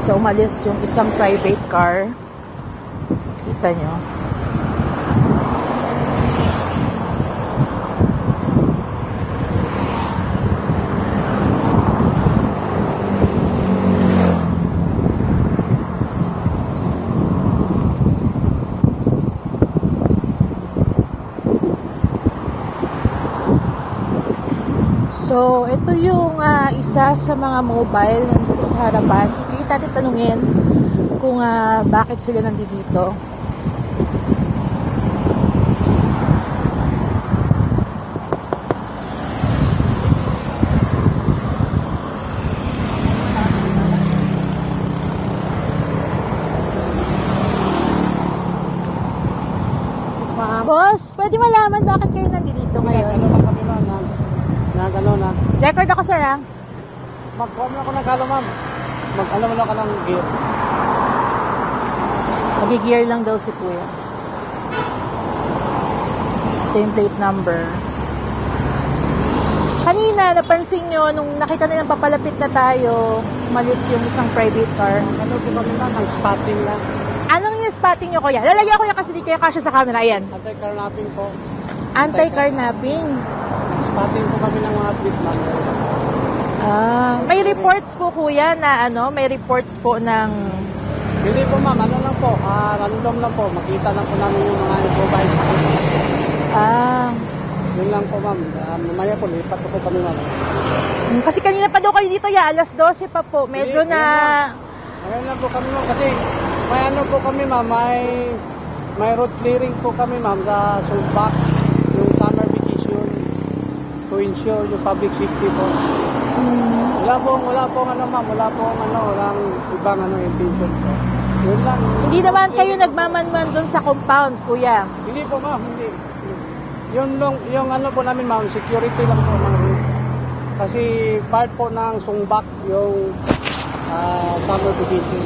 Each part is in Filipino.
So, umalis yung isang private car. Kita nyo. So, ito yung isa sa mga mobile nandito sa harapan. Hindi natin tanungin kung bakit sila nandito. Boss, pwede malaman bakit kayo nandito ngayon? Gano'n na. Record ako, sir, ha? Mag-form ako ng galo, ma'am. Mag-alam mo na ka ng gear. Mag-gear lang daw si Kuya. Ito yung plate number. Kanina, napansin nyo, nung nakita nilang papalapit na tayo, umalis yung isang private car. Ano po kami lang, ang spotting lang. Anong yung spotting nyo, Kuya? Lalagyan ko yan kasi di kayo kasya sa camera. Ayan. Anti-carnapping po. Anti-carnapping. Spotting po kami ng mga plate number. May reports po, Kuya, na may reports po ng... Hindi po, ma'am. Ano lang po, random lang po. Makita lang po namin yung mga improvise sa akin. Yun lang po, ma'am. Mamaya po, lipat po kami, ma'am. Kasi kanina pa daw kayo dito, alas 12 pa po. Medyo Hindi, na... Ngayon lang po kami, ma'am. Kasi may ano po kami, ma'am. May road clearing po kami, ma'am, sa Sumbak. Yung summer vacation. To ensure yung public safety po. Wala pong ano, ma'am. Walang ibang intention po. Yun lang. Hindi naman kayo nagmamanman doon sa compound, Kuya. Hindi po, ma'am. Hindi. Yung ano po namin, ma'am, security lang po, ma'am. Kasi part po ng Sumbak yung summer vacation.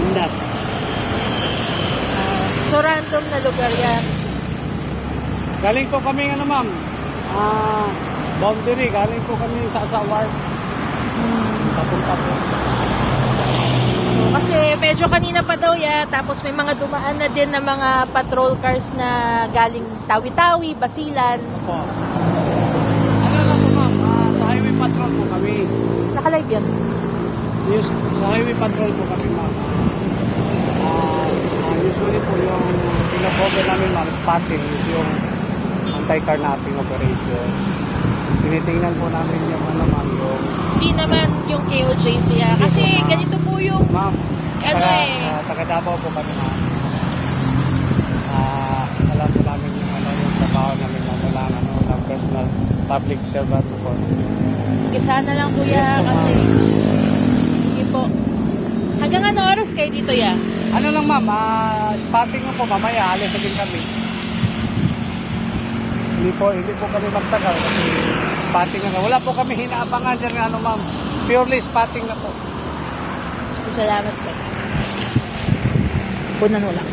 Undas. So, random na lugar yan. Galing po kami, ano, ma'am, boundary. Galing po kami sa Warp. Papunta po. Kasi medyo kanina pa daw tapos may mga dumaan na din na mga patrol cars na galing Tawi-Tawi, Basilan. Opo. Ano lang po, ma'am, sa highway patrol po kami. Naka-live yan. Yes, sa highway patrol po kami, ma'am. Usually po yung pinacover namin, ma'am, spotting is yung anti-carnapping operations. Tinitingnan po namin yung ano, ma'am, yung... Hindi naman yung KOJC kasi ganito po yung... Ma'am, taga Davao po kami, ma'am. Alam po namin yung trabaho namin, ma'am, walang personal public servant po. Isa na lang, Kuya, Yes, po, kasi... Sige po. Hanggang ano oras kayo dito, Ano lang, ma'am, spotting po mamaya, alis na din kami. Hindi po kami magtagal kasi spotting na. Wala po kami hinaabangan dyan, ano, ma'am. Purely spotting na po. Sige, salamat po. Punan mo lang.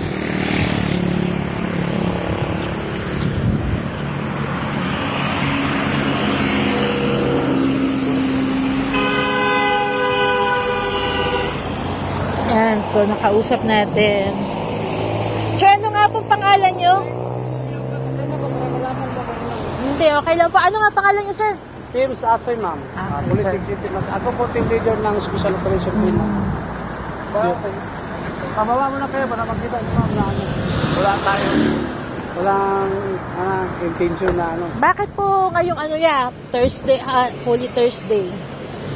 Yan, so nakausap natin. Sir, ano nga pong pangalan nyo? Hindi, okay lang po. Ano nga pangalan nyo, sir? Teams Asoy, ma'am. Okay, Police sir. Executive. Ako po team leader ng Special Operation Team, ma'am. Okay. Pababa mo na kayo para makita niyo, ma'am, na ano. Walang intention na ano. Bakit po ngayong Thursday, Holy Thursday?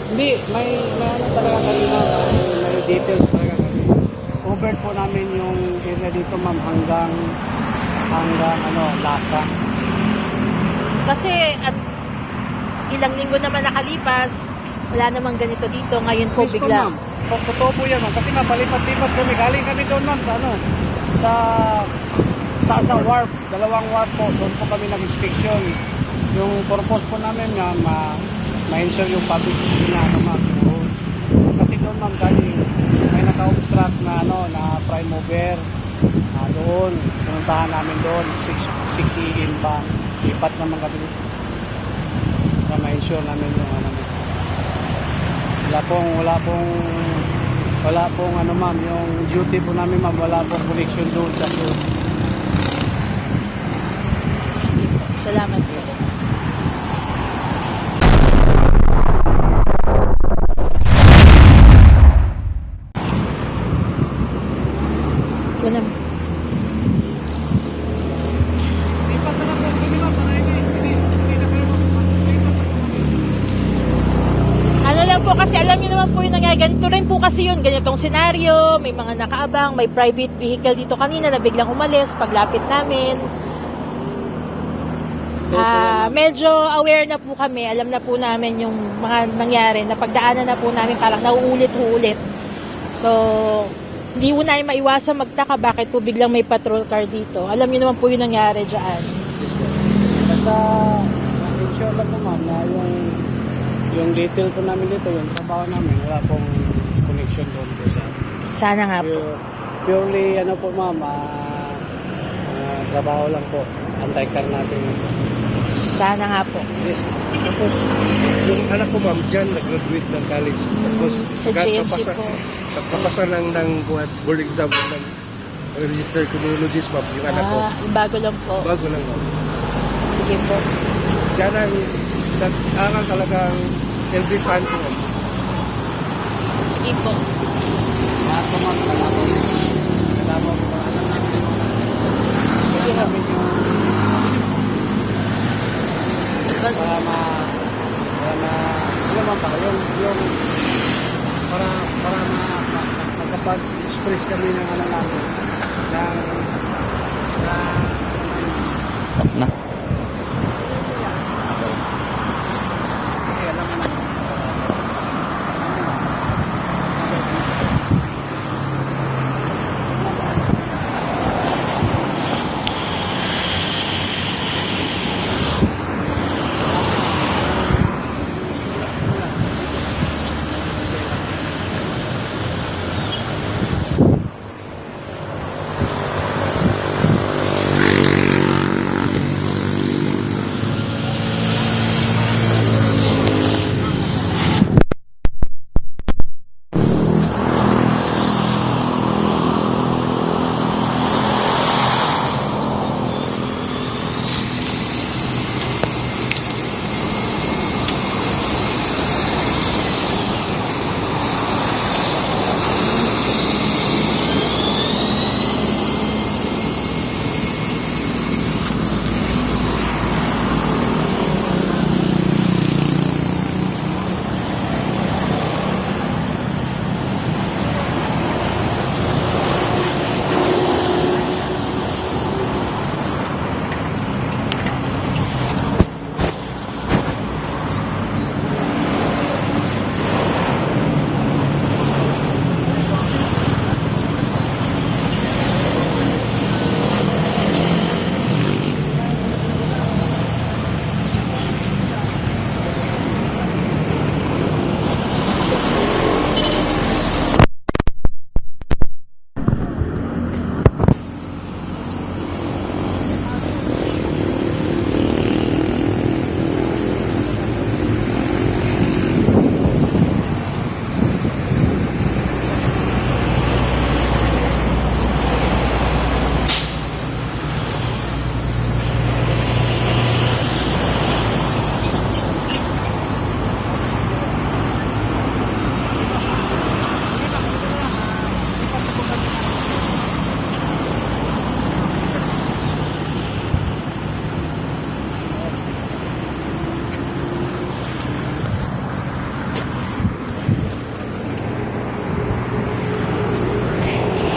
Hindi, may ano talaga kanina, may details talaga kanina. Covered po namin yung area dito, ma'am, hanggang Lasa. Kasi at ilang linggo naman nakalipas, wala namang ganito dito. Ngayon po Yes po, bigla. ma'am. Totoo po yan, ma'am. Kasi nga, palipat-lipat kami. Galing kami doon, ma'am, sa warp. 2 warp po. Doon po kami nag-inspection. Yung purpose po namin nga, ma-ensure yung public safety na, ma'am. Kasi doon, ma'am, galing may naka-obstruct na, na prime mover. Doon, pinuntahan namin doon. 6 in ba? Lipat naman kami. para ma-ensure namin yung ano. Wala pong ano ma'am, yung duty po namin ma'am, wala pong connection doon sa fields. Sige po. Salamat po. Ito na. Ano lang po kasi alam niyo naman po yung nangyari. Ganito rin po kasi yun. Ganitong senaryo. May mga nakaabang. May private vehicle dito kanina na biglang umalis paglapit namin. Medyo aware na po kami. Alam na po namin yung mga nangyari. Na pagdaanan na po namin parang nauulit-ulit. So, hindi po namin maiwasan magtaka bakit po biglang may patrol car dito. Alam niyo naman po yung nangyari dyan. Yes, ma'am. Basta, ensure lang po ma'am na yung detail po namin dito, yung trabaho namin, wala pong connection doon po sa Sana nga po. purely ano po ma'am, trabaho lang po. Anti-car natin. Sana nga po. Yes, ma'am. Tapos, yung anak ko ma'am dyan, nag-graduate ng college. Tapos, Sa JMC po. nagpapasa ng board exam ng registered criminologist ma'am, yung anak ko. Bago lang po. Bago lang ma'am. Sige po. Diyan ang nag-aral talagang Elvis San ko ma'am. Sige po. Lahat po ma'am, kalabaw po alam namin. Sige namin yung para makapag-express kami ng ano namin Na. kasi alam mo na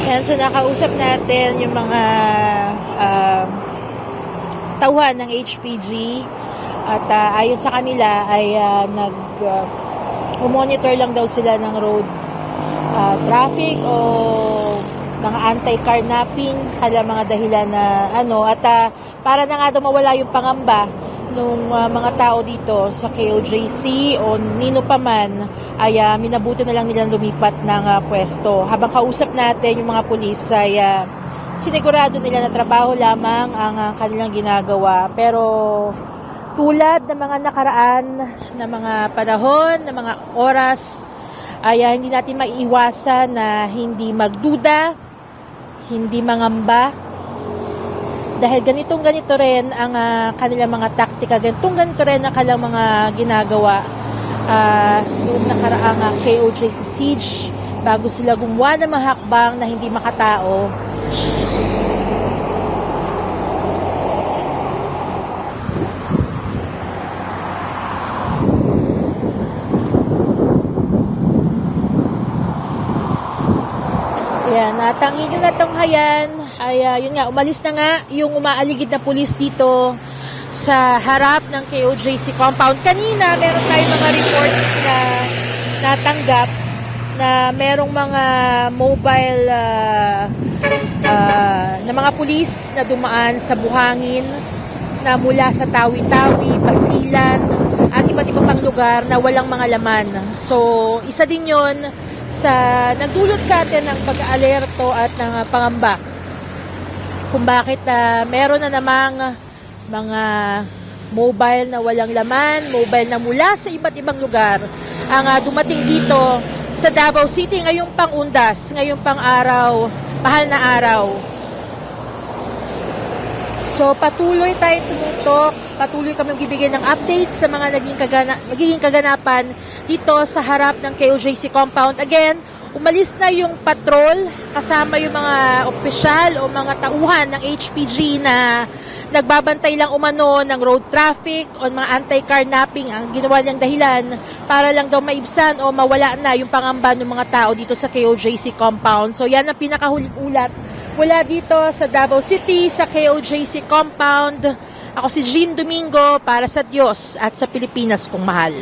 Yan, so nakausap natin yung mga tauhan ng HPG at ayon sa kanila ay monitor lang daw sila ng road traffic o mga anti-carnapping, kala mga dahilan na at para na nga daw mawala yung pangamba nung mga tao dito sa KOJC o nino pa man ay minabuti na lang nilang lumipat ng pwesto. Habang kausap natin yung mga pulis ay sinigurado nila na trabaho lamang ang kanilang ginagawa. Pero tulad ng mga nakaraan na mga panahon, na mga oras, ay hindi natin maiiwasan na hindi magduda, hindi mangamba. Dahil ganito rin ang kanilang mga taktika, ganito rin ang kanilang mga ginagawa noong nakaraang KOJC siege bago sila gumawa ng mga hakbang na hindi makatao. Ayan, at ang inyong natunghayan ay yun nga, umalis na nga yung umaaligid na pulis dito sa harap ng KOJC compound. Kanina, meron tayong mga reports na natanggap na merong mga mobile na mga pulis na dumaan sa buhangin na mula sa Tawi-Tawi, Basilan at iba't ibang pang lugar na walang mga laman. So, isa din yon sa nagdulot sa atin ng pag-alerto at ng pangamba kung bakit meron na namang mga mobile na walang laman, mobile na mula sa iba't ibang lugar ang dumating dito sa Davao City ngayong pang-undas, ngayong pang-araw, mahal na araw. So patuloy tayong tumutok, patuloy kami magbibigay ng updates sa mga magiging kaganapan dito sa harap ng KOJC compound. Again, umalis na yung patrol kasama yung mga opisyal o mga tauhan ng HPG na nagbabantay lang umano ng road traffic o mga anti-carnapping. Ang ginawa niyang dahilan para lang daw maibsan o mawala na yung pangamba ng mga tao dito sa KOJC compound. So yan ang pinakahuling ulat mula dito sa Davao City, sa KOJC compound. Ako si Jean Domingo para sa Diyos at sa Pilipinas kong mahal.